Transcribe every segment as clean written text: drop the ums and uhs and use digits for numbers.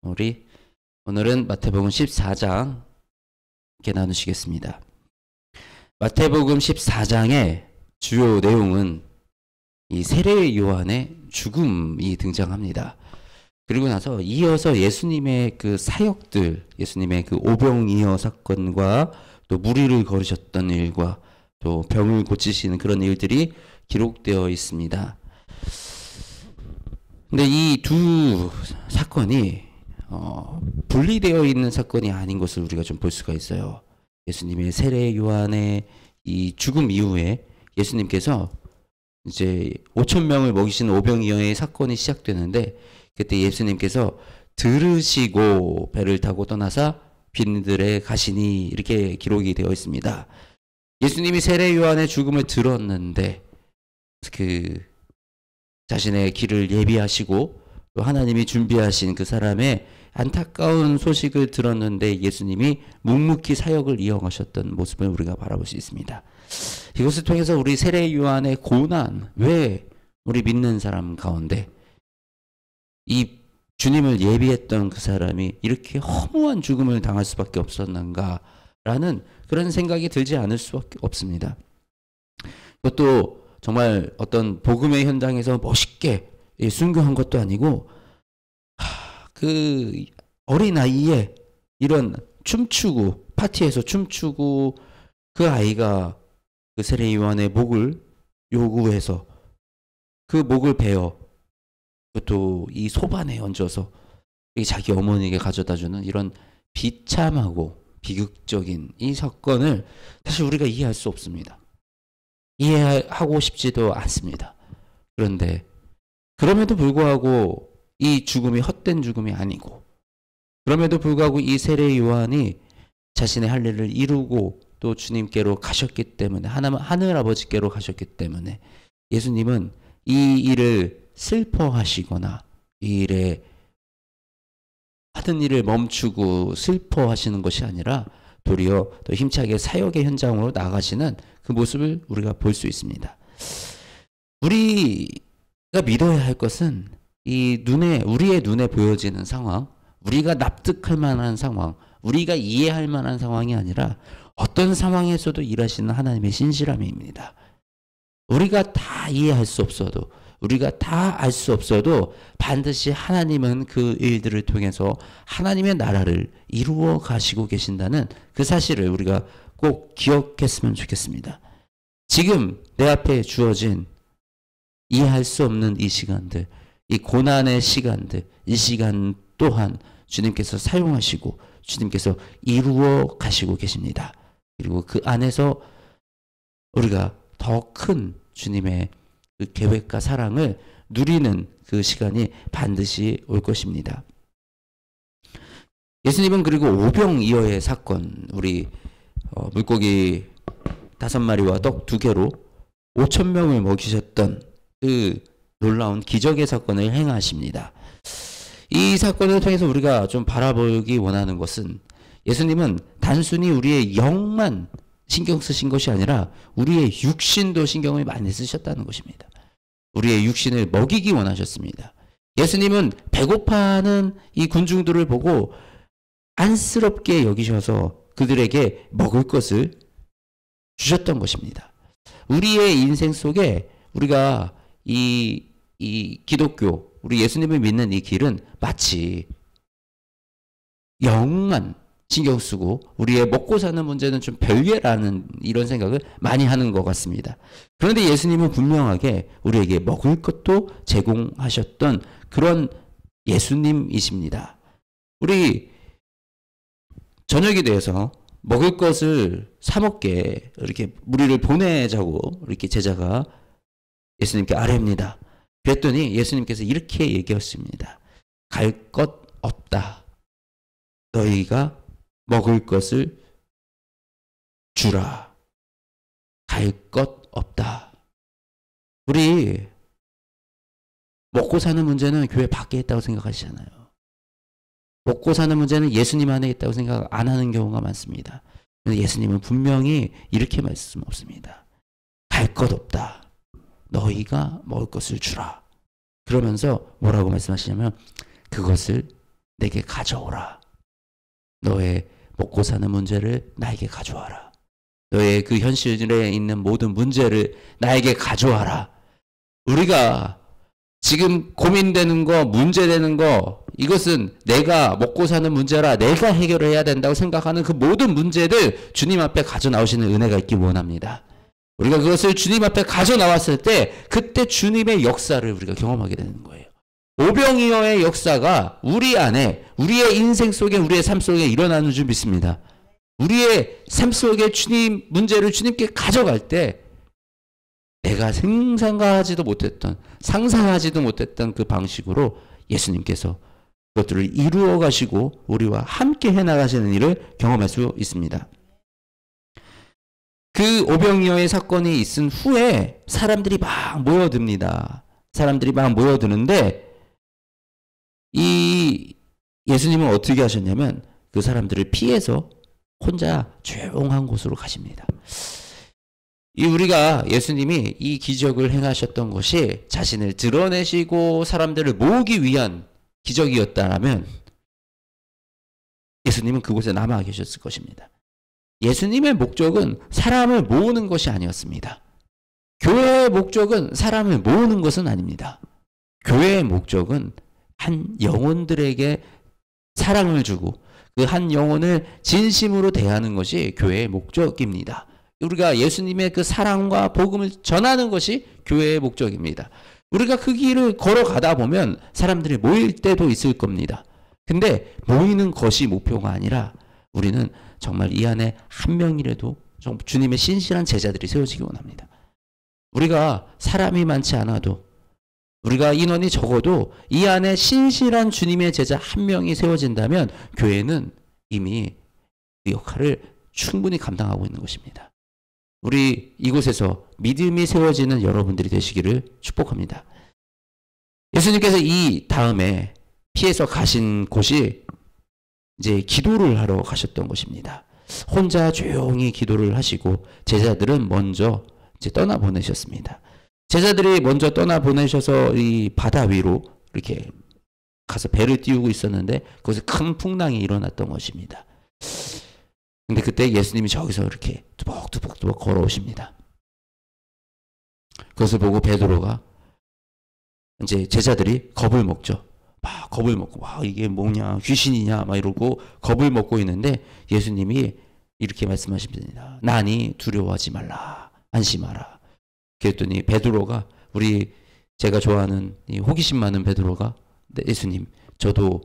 우리 오늘은 마태복음 14장 이렇게 나누시겠습니다. 마태복음 14장의 주요 내용은 이 세례 요한의 죽음이 등장합니다. 그리고 나서 이어서 예수님의 그 사역들, 예수님의 그 오병이어 사건과 또 무리를 걸으셨던 일과 또 병을 고치시는 그런 일들이 기록되어 있습니다. 근데 이 두 사건이 분리되어 있는 사건이 아닌 것을 우리가 좀 볼 수가 있어요. 예수님의 세례 요한의 이 죽음 이후에 예수님께서 이제 5,000명을 먹이시는 오병이어의 사건이 시작되는데, 그때 예수님께서 들으시고 배를 타고 떠나사 빈들에 가시니 이렇게 기록이 되어 있습니다. 예수님이 세례 요한의 죽음을 들었는데 그 자신의 길을 예비하시고 또 하나님이 준비하신 그 사람의 안타까운 소식을 들었는데 예수님이 묵묵히 사역을 이어가셨던 모습을 우리가 바라볼 수 있습니다. 이것을 통해서 우리 세례 요한의 고난, 왜 우리 믿는 사람 가운데 이 주님을 예비했던 그 사람이 이렇게 허무한 죽음을 당할 수밖에 없었는가라는 그런 생각이 들지 않을 수밖에 없습니다. 그것도 정말 어떤 복음의 현장에서 멋있게 순교한 것도 아니고, 그 어린 아이에 이런 춤추고 파티에서 춤추고 그 아이가 그 세례 요한의 목을 요구해서 그 목을 베어 또 이 소반에 얹어서 자기 어머니에게 가져다주는 이런 비참하고 비극적인 이 사건을 사실 우리가 이해할 수 없습니다. 이해하고 싶지도 않습니다. 그런데 그럼에도 불구하고 이 죽음이 헛된 죽음이 아니고, 그럼에도 불구하고 이 세례 요한이 자신의 할 일을 이루고 또 주님께로 가셨기 때문에, 하늘 아버지께로 가셨기 때문에 예수님은 이 일을 슬퍼하시거나 이 일에 하던 일을 멈추고 슬퍼하시는 것이 아니라 도리어 더 힘차게 사역의 현장으로 나가시는 그 모습을 우리가 볼 수 있습니다. 우리가 믿어야 할 것은 우리의 눈에 보여지는 상황, 우리가 납득할 만한 상황, 우리가 이해할 만한 상황이 아니라 어떤 상황에서도 일하시는 하나님의 신실함입니다. 우리가 다 이해할 수 없어도, 우리가 다 알 수 없어도 반드시 하나님은 그 일들을 통해서 하나님의 나라를 이루어 가시고 계신다는 그 사실을 우리가 꼭 기억했으면 좋겠습니다. 지금 내 앞에 주어진 이해할 수 없는 이 시간들, 이 고난의 시간들, 이 시간 또한 주님께서 사용하시고 주님께서 이루어 가시고 계십니다. 그리고 그 안에서 우리가 더 큰 주님의 그 계획과 사랑을 누리는 그 시간이 반드시 올 것입니다. 예수님은 그리고 오병이어의 사건, 우리 물고기 5마리와 떡 2개로 5,000명을 먹이셨던 그 놀라운 기적의 사건을 행하십니다. 이 사건을 통해서 우리가 좀 바라보기 원하는 것은, 예수님은 단순히 우리의 영만 신경 쓰신 것이 아니라 우리의 육신도 신경을 많이 쓰셨다는 것입니다. 우리의 육신을 먹이기 원하셨습니다. 예수님은 배고파하는 이 군중들을 보고 안쓰럽게 여기셔서 그들에게 먹을 것을 주셨던 것입니다. 우리의 인생 속에 우리가 이 기독교, 우리 예수님을 믿는 이 길은 마치 영만 신경 쓰고 우리의 먹고 사는 문제는 좀 별개라는 이런 생각을 많이 하는 것 같습니다. 그런데 예수님은 분명하게 우리에게 먹을 것도 제공하셨던 그런 예수님이십니다. 우리 저녁이 되어서 먹을 것을 사 먹게 이렇게 무리를 보내자고 이렇게 제자가 예수님께 아뢰입니다. 그랬더니 예수님께서 이렇게 얘기했습니다. 갈 것 없다. 너희가 먹을 것을 주라. 갈 것 없다. 우리 먹고 사는 문제는 교회 밖에 있다고 생각하시잖아요. 먹고 사는 문제는 예수님 안에 있다고 생각 안 하는 경우가 많습니다. 그런데 예수님은 분명히 이렇게 말씀없습니다. 갈 것 없다. 너희가 먹을 것을 주라. 그러면서 뭐라고 말씀하시냐면 그것을 내게 가져오라. 너의 먹고 사는 문제를 나에게 가져와라. 너의 그 현실에 있는 모든 문제를 나에게 가져와라. 우리가 지금 고민되는 거, 문제되는 거, 이것은 내가 먹고 사는 문제라 내가 해결을 해야 된다고 생각하는 그 모든 문제들 주님 앞에 가져 나오시는 은혜가 있기 원합니다. 우리가 그것을 주님 앞에 가져 나왔을 때 그때 주님의 역사를 우리가 경험하게 되는 거예요. 오병이어의 역사가 우리 안에, 우리의 인생 속에, 우리의 삶 속에 일어나는 줄 믿습니다. 우리의 삶 속에 주님 문제를 주님께 가져갈 때 내가 상상하지도 못했던 그 방식으로 예수님께서 그것들을 이루어 가시고 우리와 함께 해나가시는 일을 경험할 수 있습니다. 그 오병이어의 사건이 있은 후에 사람들이 막 모여듭니다. 사람들이 막 모여드는데 이 예수님은 어떻게 하셨냐면 그 사람들을 피해서 혼자 조용한 곳으로 가십니다. 우리가 예수님이 이 기적을 행하셨던 것이 자신을 드러내시고 사람들을 모으기 위한 기적이었다면 예수님은 그곳에 남아 계셨을 것입니다. 예수님의 목적은 사람을 모으는 것이 아니었습니다. 교회의 목적은 사람을 모으는 것은 아닙니다. 교회의 목적은 한 영혼들에게 사랑을 주고 그 한 영혼을 진심으로 대하는 것이 교회의 목적입니다. 우리가 예수님의 그 사랑과 복음을 전하는 것이 교회의 목적입니다. 우리가 그 길을 걸어가다 보면 사람들이 모일 때도 있을 겁니다. 근데 모이는 것이 목표가 아니라 우리는 정말 이 안에 한 명이라도 주님의 신실한 제자들이 세워지기 원합니다. 우리가 사람이 많지 않아도 우리가 인원이 적어도 이 안에 신실한 주님의 제자 한 명이 세워진다면 교회는 이미 그 역할을 충분히 감당하고 있는 것입니다. 우리 이곳에서 믿음이 세워지는 여러분들이 되시기를 축복합니다. 예수님께서 이 다음에 피해서 가신 곳이 이제 기도를 하러 가셨던 것입니다. 혼자 조용히 기도를 하시고 제자들은 먼저 이제 떠나보내셨습니다. 제자들이 먼저 떠나보내셔서 이 바다 위로 이렇게 가서 배를 띄우고 있었는데 거기서 큰 풍랑이 일어났던 것입니다. 근데 그때 예수님이 저기서 이렇게 투벅투벅 걸어오십니다. 그것을 보고 베드로가 이제 제자들이 겁을 먹죠. 막 겁을 먹고 이게 뭐냐 귀신이냐 막 이러고 겁을 먹고 있는데 예수님이 이렇게 말씀하십니다. 나니 두려워하지 말라 안심하라. 그랬더니 베드로가 제가 좋아하는 이 호기심 많은 베드로가 예수님 저도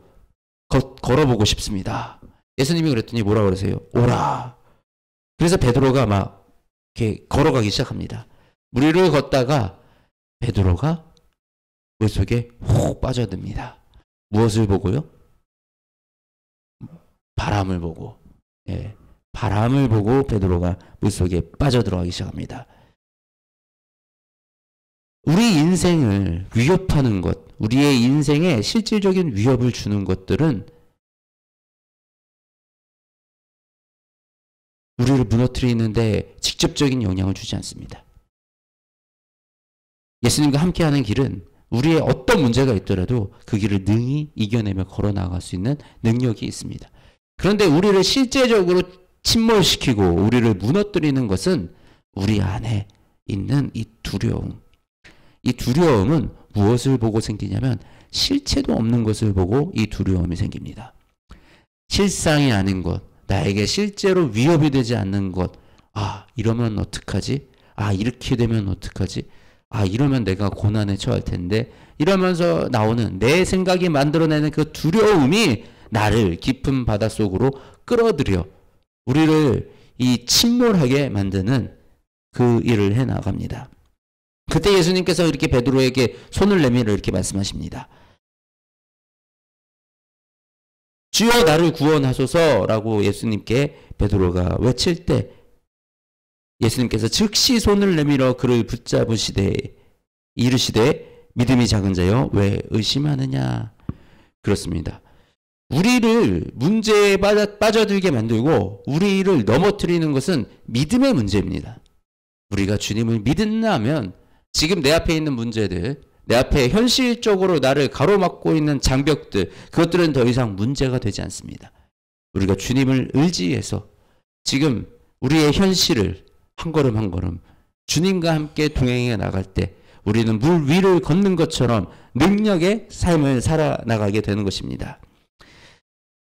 걸어보고 싶습니다. 예수님이 그랬더니 뭐라 그러세요? 오라. 그래서 베드로가 막 이렇게 걸어가기 시작합니다. 물 위를 걷다가 베드로가 물속에 훅 빠져듭니다. 무엇을 보고요? 바람을 보고. 예, 바람을 보고 베드로가 물속에 빠져들어가기 시작합니다. 우리 인생을 위협하는 것, 우리의 인생에 실질적인 위협을 주는 것들은 우리를 무너뜨리는데 직접적인 영향을 주지 않습니다. 예수님과 함께하는 길은 우리의 어떤 문제가 있더라도 그 길을 능히 이겨내며 걸어나갈 수 있는 능력이 있습니다. 그런데 우리를 실제적으로 침몰시키고 우리를 무너뜨리는 것은 우리 안에 있는 이 두려움. 이 두려움은 무엇을 보고 생기냐면 실체도 없는 것을 보고 이 두려움이 생깁니다. 실상이 아닌 것, 나에게 실제로 위협이 되지 않는 것. 이러면 어떡하지? 이렇게 되면 어떡하지? 이러면 내가 고난에 처할 텐데. 이러면서 나오는 내 생각이 만들어내는 그 두려움이 나를 깊은 바닷속으로 끌어들여 우리를 이 침몰하게 만드는 그 일을 해나갑니다. 그때 예수님께서 이렇게 베드로에게 손을 내밀어 이렇게 말씀하십니다. 주여 나를 구원하소서라고 예수님께 베드로가 외칠 때 예수님께서 즉시 손을 내밀어 그를 붙잡으시되 이르시되 믿음이 작은 자여 왜 의심하느냐. 그렇습니다. 우리를 문제에 빠져들게 만들고 우리를 넘어뜨리는 것은 믿음의 문제입니다. 우리가 주님을 믿는다면 지금 내 앞에 있는 문제들, 내 앞에 현실적으로 나를 가로막고 있는 장벽들, 그것들은 더 이상 문제가 되지 않습니다. 우리가 주님을 의지해서 지금 우리의 현실을 한 걸음 한 걸음 주님과 함께 동행해 나갈 때 우리는 물 위를 걷는 것처럼 능력의 삶을 살아나가게 되는 것입니다.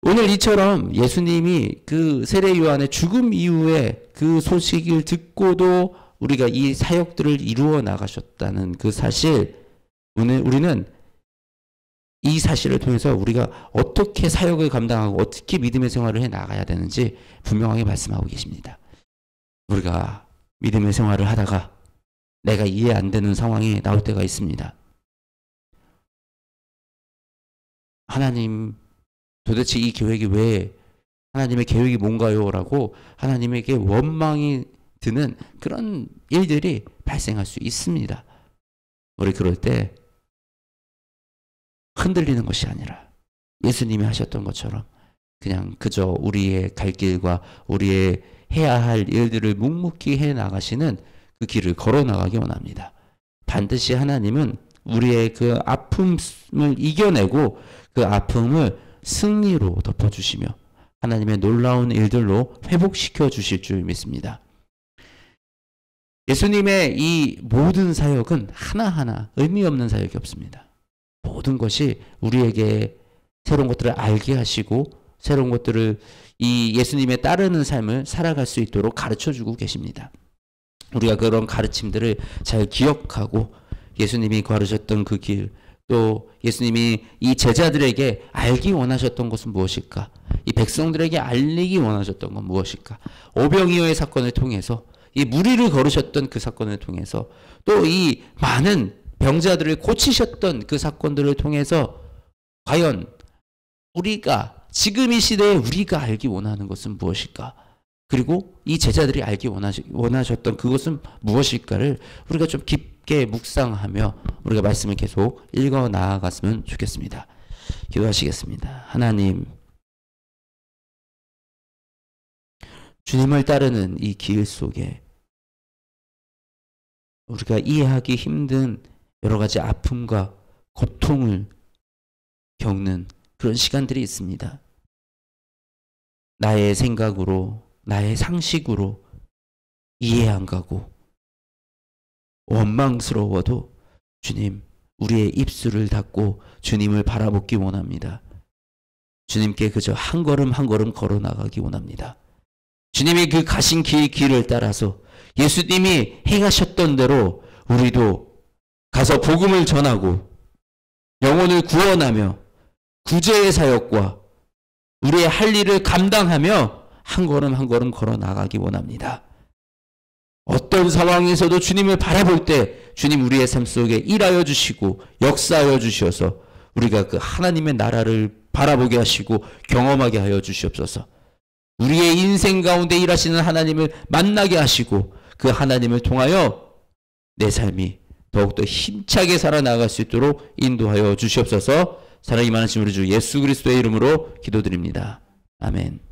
오늘 이처럼 예수님이 그 세례 요한의 죽음 이후에 그 소식을 듣고도 우리가 이 사역들을 이루어 나가셨다는 그 사실, 오늘 우리는 이 사실을 통해서 우리가 어떻게 사역을 감당하고 어떻게 믿음의 생활을 해 나가야 되는지 분명하게 말씀하고 계십니다. 우리가 믿음의 생활을 하다가 내가 이해 안 되는 상황이 나올 때가 있습니다. 하나님, 도대체 이 계획이 왜, 하나님의 계획이 뭔가요? 라고 하나님에게 원망이 드는 그런 일들이 발생할 수 있습니다. 우리 그럴 때 흔들리는 것이 아니라 예수님이 하셨던 것처럼 그냥 그저 우리의 갈 길과 우리의 해야 할 일들을 묵묵히 해 나가시는 그 길을 걸어 나가기 원합니다. 반드시 하나님은 우리의 그 아픔을 이겨내고 그 아픔을 승리로 덮어주시며 하나님의 놀라운 일들로 회복시켜 주실 줄 믿습니다. 예수님의 이 모든 사역은 하나하나 의미 없는 사역이 없습니다. 모든 것이 우리에게 새로운 것들을 알게 하시고 새로운 것들을 이 예수님에 따르는 삶을 살아갈 수 있도록 가르쳐주고 계십니다. 우리가 그런 가르침들을 잘 기억하고 예수님이 걸으셨던 그 길, 또 예수님이 이 제자들에게 알기 원하셨던 것은 무엇일까? 이 백성들에게 알리기 원하셨던 건 무엇일까? 오병이어의 사건을 통해서 이 무리를 걸으셨던 그 사건을 통해서 또 이 많은 병자들을 고치셨던 그 사건들을 통해서 과연 우리가 지금 이 시대에 우리가 알기 원하는 것은 무엇일까? 그리고 이 제자들이 알기 원하셨던 그것은 무엇일까를 우리가 좀 깊게 묵상하며 우리가 말씀을 계속 읽어 나아갔으면 좋겠습니다. 기도하시겠습니다. 하나님, 주님을 따르는 이 길 속에 우리가 이해하기 힘든 여러 가지 아픔과 고통을 겪는 그런 시간들이 있습니다. 나의 생각으로, 나의 상식으로 이해 안 가고 원망스러워도 주님, 우리의 입술을 닫고 주님을 바라보기 원합니다. 주님께 그저 한 걸음 한 걸음 걸어 나가기 원합니다. 주님이 그 가신 길을 따라서 예수님이 행하셨던 대로 우리도 가서 복음을 전하고 영혼을 구원하며 구제의 사역과 우리의 할 일을 감당하며 한 걸음 한 걸음 걸어 나가기 원합니다. 어떤 상황에서도 주님을 바라볼 때 주님 우리의 삶 속에 일하여 주시고 역사하여 주셔서 우리가 그 하나님의 나라를 바라보게 하시고 경험하게 하여 주시옵소서. 우리의 인생 가운데 일하시는 하나님을 만나게 하시고 그 하나님을 통하여 내 삶이 더욱더 힘차게 살아나갈 수 있도록 인도하여 주시옵소서. 사랑이 많으신 우리 주 예수 그리스도의 이름으로 기도드립니다. 아멘.